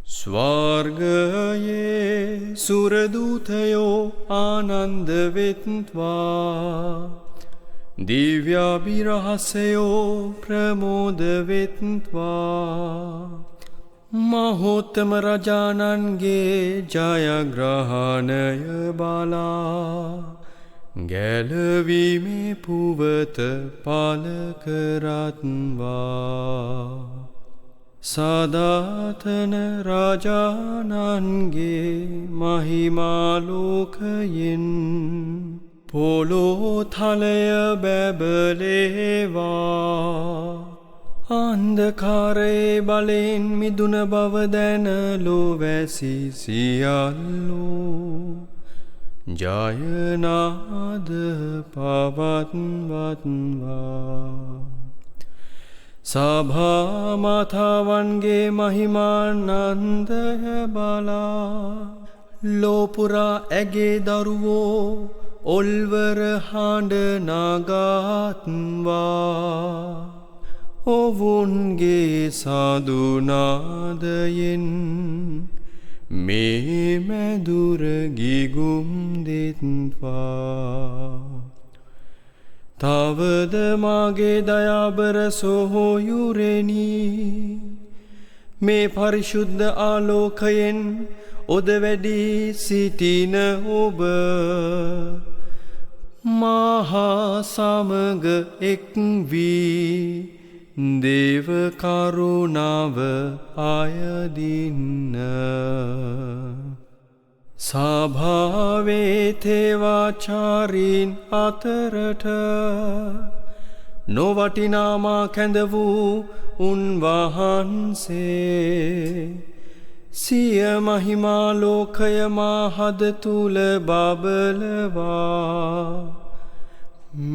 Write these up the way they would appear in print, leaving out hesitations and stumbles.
ස්වර්ගයේ සුරදූතයෝ ආනන්ද වෙත්වා දිව්‍යාභිරහසයෝ ප්‍රමෝද වෙත්වා මහෝත්තම රජාණන්ගේ ජයග්‍රහණය බලා ගැලවීමේ පුවත පළ කරත්වා සදාතන රාජානන්ගේ මහිමාලෝකයෙන් පොළොතලය බැබලේවා අන්ධකාරයේ බලෙන් මිදුන බව දැන ලොවැසි සියල්ලෝ ජයනාද පවත්වත්වා සභා මාතාවන්ගේ මහිමානන්දය බලා ලෝපුරා ඇගේ දරුවෝ ඔල්වර හඬ නගත්වා ඔවුන්ගේ සාදුනාදයෙන් මේ මැදුර ගිගුම් දෙත්වා තවද මාගේ දයාබර සොහොයුරෙනි මේ පරිශුද්ධ ආලෝකයෙන් ඔද වැඩි සිටින ඔබ මහා සමග එක් වී දේව කරුණාව අයදින්න සභාවේ තේවාචාරීන් අතරට නොවටිනාමා කැඳ වූ උන්වහන්සේ සිය මහිමාලෝකය මා හද තුල බබලවා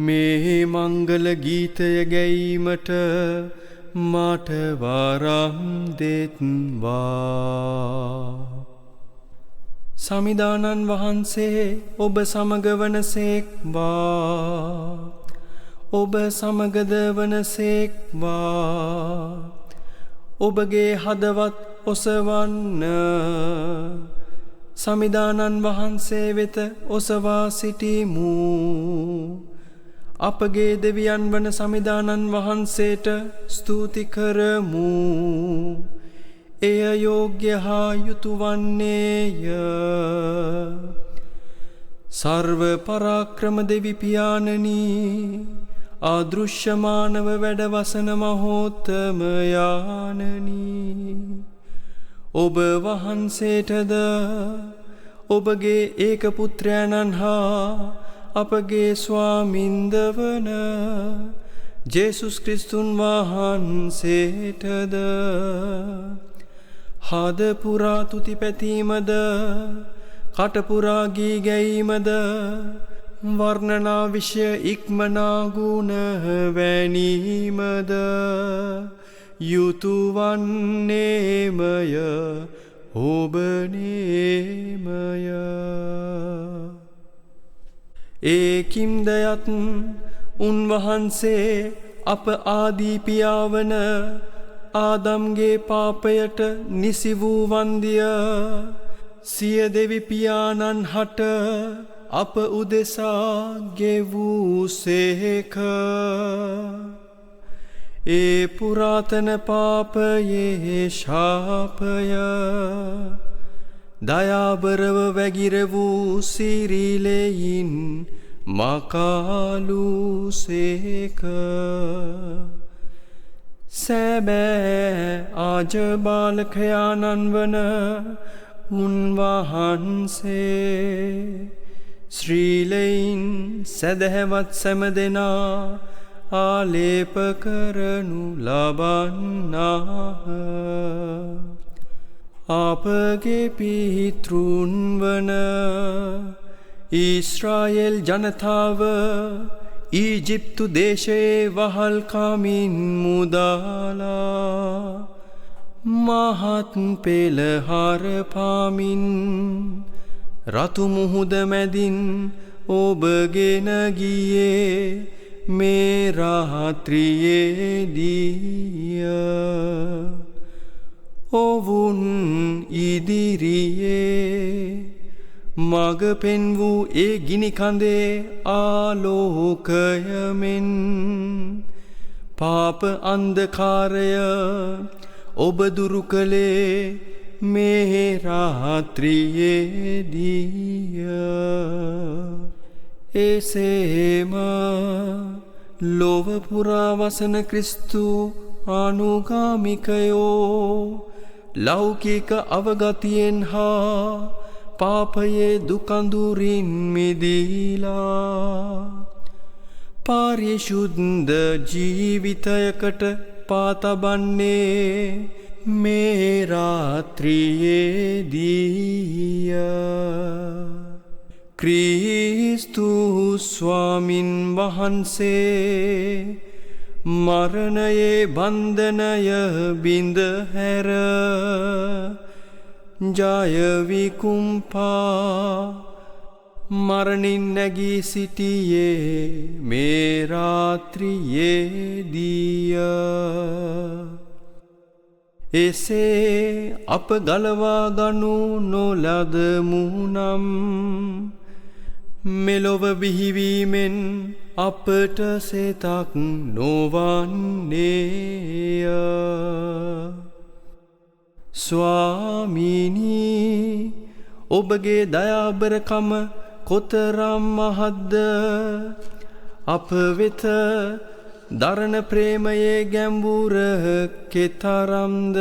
මේ මංගල ගීතය ගැයීමට මට වරම් දෙත්වා සමිදානන් වහන්සේ ඔබ සමග වනසේක්වා ඔබ සමගද වනසේක්වා ඔබගේ හදවත් ඔසවන්න සමිදානන් වහන්සේ වෙත ඔසවා සිටිමු අපගේ දෙවියන් වන සමිදානන් වහන්සේට ස්තුති කරමු එය යෝග්‍ය හා යුතු වන්නේය සර්ව පරාක්‍රම දෙවි පියාණනි අදෘශ්‍යමානව වැඩවසන මහෝත්තම යානනි ඔබ වහන්සේටද ඔබගේ ඒක පුත්‍රයන්න් හා අපගේ ස්වාමින්ද වන ජේසුස් ක්‍රිස්තුන් වහන්සේටද හද පුරා තුති පැතීමද කටපුරා ගී ගැයීමද වර්ණනා විෂය ඉක්මනා ගුණ වැනීමද යුතු වන්නේමය ඔබනේමය ඒකින්දයත් උන්වහන්සේ අප ආදී පියාවන ආදම්ගේ පාපයට නිසි වූ වන්දිය සිය දෙවි පියාණන් හට අප උදෙසා ගෙවූ සේක ඒ පුරාතන පාපයේ ශාපය දයාබරව වැගිර වූ සිරිලෙයින් මකාලු සේක සැබෑ ආජබාලකයාණන් වන උන්වහන්සේ ශ්‍රීලයින් සැදැහැවත් සැම දෙනා ආලේප කරනු ලබන්නාහ අපගේ පිතෘන් වන ඊශ්‍රායෙල් ජනතාව ඊජිප්තු දේශයේ වහල්කමින් මුදාලා මහත් පෙළහර පාමින් රතු මුහුද මැදින් ඔබගෙන ගියේ මේ රාත්‍රියේදීය ඔවුන් ඉදිරියේ මග පෙන් වූ ඒ ගිනි කඳේ ආලෝකයමෙන් පාප අන්ධකාරය ඔබ දුරු කළේ මේ රාත්‍රියේදීය. එසේම ලොව පුරා වසන ක්‍රිස්තු ආනුගාමිකයෝ ලෞකික අවගතියෙන් හා පාපයේ දුකඳුරින් මිදීලා පාරිශුද්ධ ජීවිතයකට පාතබන්නේ මේ රාත්‍රියේදීය. ක්‍රිස්තුස් ස්වාමින් වහන්සේ මරණයේ බන්ධනය බිඳ හැර ජය විකුම්පා මරණින් නැගී සිටියේ මේ රාත්‍රියේදීය. එසේ අප ගලවා ගනු නොලදමු නම් මෙලොව බිහිවීමෙන් අපට සෙතක් නොවන්නේය. ස්වාමීනී, ඔබගේ දයාබරකම කොතරම් මහත්ද, අප වෙත දරණ ප්‍රේමයේ ගැඹුර කෙතරම්ද.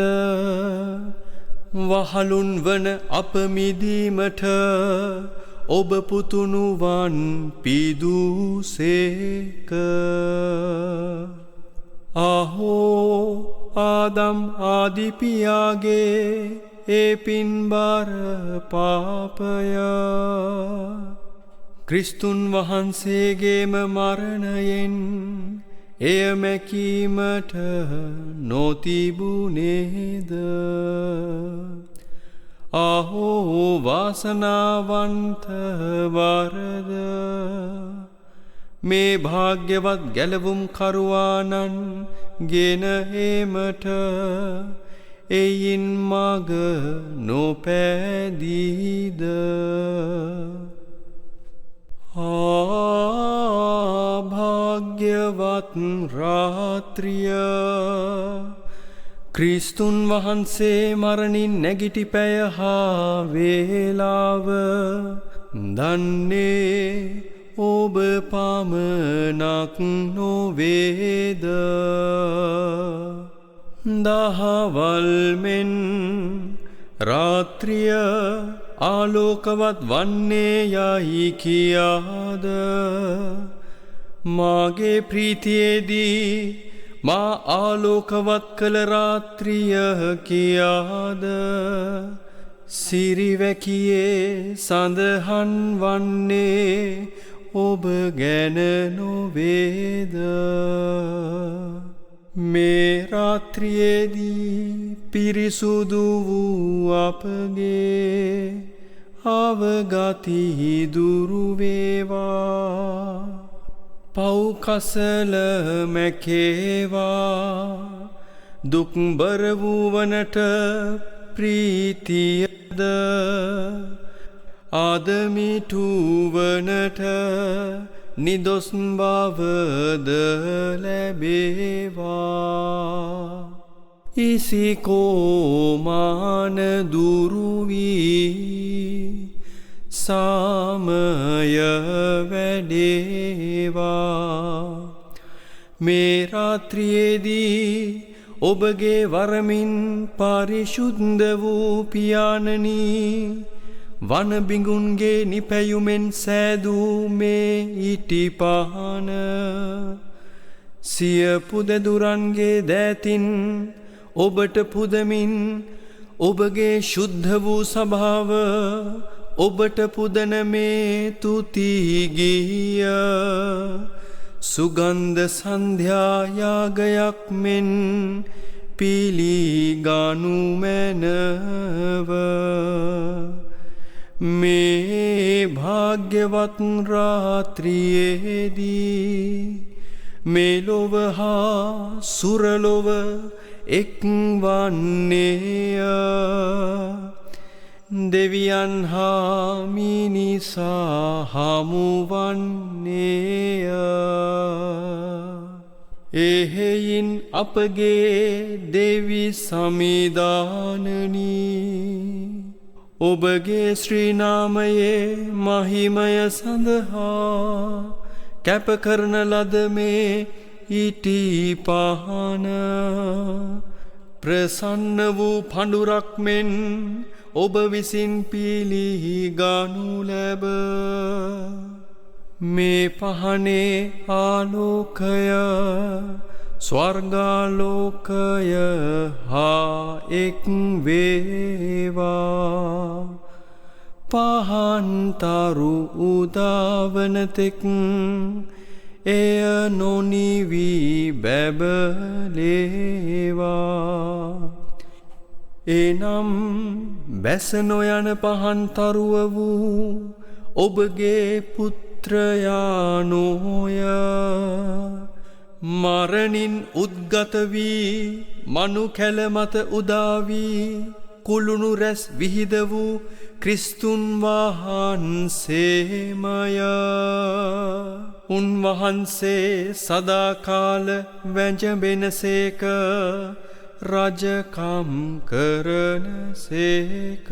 වහලුන් වන අප මිදීමට ඔබ පුතුණුවන් පිදූසේක. අහෝ ආදම් ආදිපියාගේ ඒ පින්බර පාපය ක්‍රිස්තුන් වහන්සේගේම මරණයෙන් එය මැකීමට නොතිබුණේද. අහෝ වාසනාවන්ත වරද මේ භාග්‍යවත් ගැලවුම් කරුවානන් ගෙන ඒමට එයින් මග නොපැදීද. භාග්‍යවත් රාත්‍රිය ක්‍රිස්තුන් වහන්සේ මරණින් නැගිටි පැය හා වේලාව දන්නේ ඔබ පමණක් නොවේද. දහවල් මෙන් රාත්‍රිය ආලෝකවත් වන්නේ යයි කියාද මාගේ ප්‍රීතියේදී මා ආලෝකවත් කළ රාත්‍රිය කියාද සිරිවැකියේ සඳහන් වන්නේ ඔබ ගැන නොවේද. මේ රාත්‍රියේදී පිරිසුදු වූ අපගේ අවගති දුරු වේවා. පව්කසල මැකේවා. දුක්බර වූවනට ප්‍රීතියද ආදමිටුවනට නිදොස් බවද ලැබේවා. ඉසිකෝමාන දුරු වී සාමය වැඩේවා. මේ රාත්‍රියේදී ඔබගේ වරමින් පරිශුද්ධ වූ පියාණනී වනබිඟුන්ගේ නිපැයුමෙන් සෑදූ මේ ඉටිපාන සිය පුදදුරන්ගේ දෑතින් ඔබට පුදමින් ඔබගේ ශුද්ධ වූ සභාව ඔබට පුදන මේ තුතිගිය සුගන්ධ සන්ධ්‍යායාගයක් මෙන් පිළිගනු මැනව. මේ භාග්‍යවත් රාත්‍රියේදී මෙලොව හා සුරලොව එක්වන්නේය. දෙවියන් හා මිනිසා හමුවන්නේය. එහෙයින් අපගේ දෙවි සමිදානනි ඔබගේ ශ්‍රී නාමයේ මහිමය සඳහා කැප කරන ලද මේ ඊටි පහන ප්‍රසන්න වූ පඬුරක් මෙන් ඔබ විසින් පිළිගනු ලැබ. මේ පහනේ ආලෝකය ස්වර්ගාලෝකය හා එක් වේවා. පහන්තරු උදාවනතෙක් එය නොනිවී බැබලේවා. එනම් බැස නොයන පහන්තරුව වූ ඔබගේ පුත්‍රයානෝය. මරණින් උද්ගත වී මනු කැල මත උදාවී කුළුණු රැස් විහිද වූ ක්‍රිස්තුන් වහන්සේමය. උන්වහන්සේ සදාකාල වැජඹෙනසේක රජකම් කරනසේක.